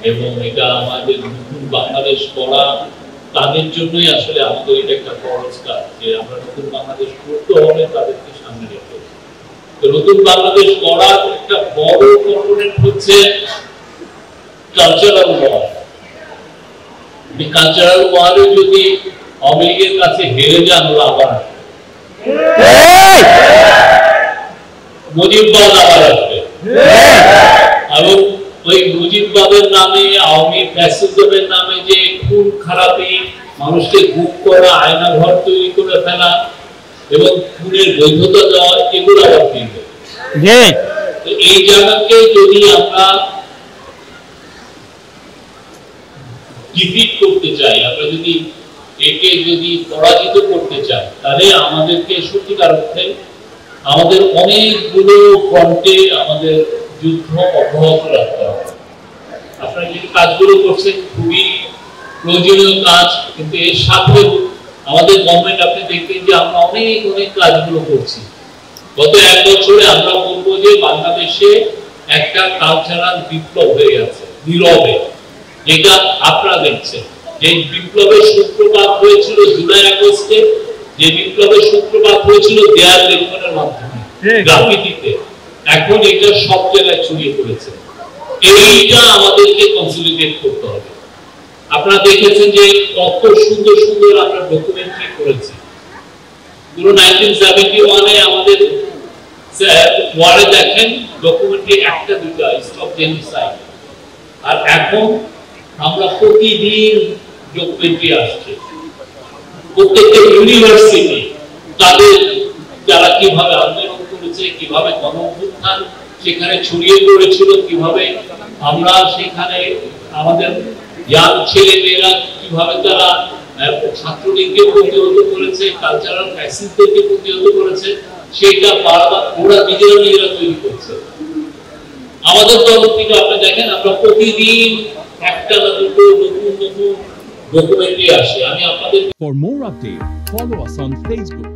এবং এটা আমাদের নতুন বাংলাদেশ গড়া তাদের জন্যই আসলে আমাদের এটা একটা খরচ কাজ যে আমরা নতুন বাংলাদেশ করতে হবে তাদেরকে সামনে রেখে। তো নতুন বাংলাদেশ গড়ার একটা বড় কম্পোনেন্ট হচ্ছে কালচারাল ওয়ার। এই কালচারাল ওয়ারে যদি আওয়ামী লীগের কাছে হেরে যান ওরা আবার মুজিববাদ আবার আসবে এবং ওই মুজিববাদের নামে আওয়ামী ফ্যাসিজমের নামে যে খুন খারাপি মানুষকে গুম করা আয়না ঘর তৈরি করে ফেলা এবং খুনের বৈধতা দেওয়া এগুলো আবার ফিরবে। এই জায়গাকে যদি আমরা ডিফিট করতে চাই, আমরা যদি একে যদি পরাজিত করতে চাই, তাহলে আমাদেরকে সত্যিকার অর্থে আমাদের অনেকগুলো ফ্রন্টে আমাদের যুদ্ধ অব্যাহত রাখতে হবে। আপনারা যে কাজগুলো করছেন খুবই প্রয়োজনীয় কাজ, কিন্তু এর সাথে আমাদের গভর্নমেন্ট আপনি দেখবেন যে আমরা অনেক অনেক কাজগুলো করছি। গত 1 বছরে আমরা বলবো যে বাংলাদেশে একটা কালচারাল বিপ্লব হয়ে গেছে নীরবে, যেটা আপনারা দেখছেন। যে বিপ্লবের সূত্রপাত হয়েছিল জুলাই আগস্টে, যে বিপ্লবের সূত্রপাত হয়েছিল দেয়াল লেখনের মাধ্যমে, গ্রাফিতিতে, এখন এটা সব জায়গায় ছড়িয়ে পড়েছে। এইটা আমাদেরকে কনসলিডেট করতে হবে। আপনারা দেখেছেন যে কত সুন্দর সুন্দর আমরা ডকুমেন্টারি করেছি। পুরো 1971-এ আমাদের ওয়ারে দেখেন ডকুমেন্টারি একটা দুটো স্টপ জেনোসাইড, আর এখন আমরা প্রতিদিন ডকুমেন্টারি আসছে। প্রত্যেকটা ইউনিভার্সিটি তাদের যারা কিভাবে আন্দোলন করেছে, কিভাবে গণ-অভ্যুত্থান সেখানে ছড়িয়ে পড়েছিল, কিভাবে আমরা সেখানে আমাদের ইয়াং ছেলে মেয়েরা কিভাবে তারা ছাত্রলীগকে প্রতিহত করেছে, কালচারাল ফ্যাসিস্টদেরকে প্রতিহত করেছে, সেটা বারবার ওরা নিজেরা তৈরি করছে। আমাদের তরফ থেকে আপনি দেখেন আমরা প্রতিদিন একটা না দুটো নতুন নতুন ডকুমেন্টারি আসে। আমি আপনাদের For more updates, follow us on Facebook,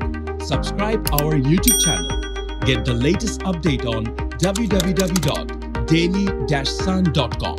subscribe our YouTube channel, get the latest update on www.daily-sun.com.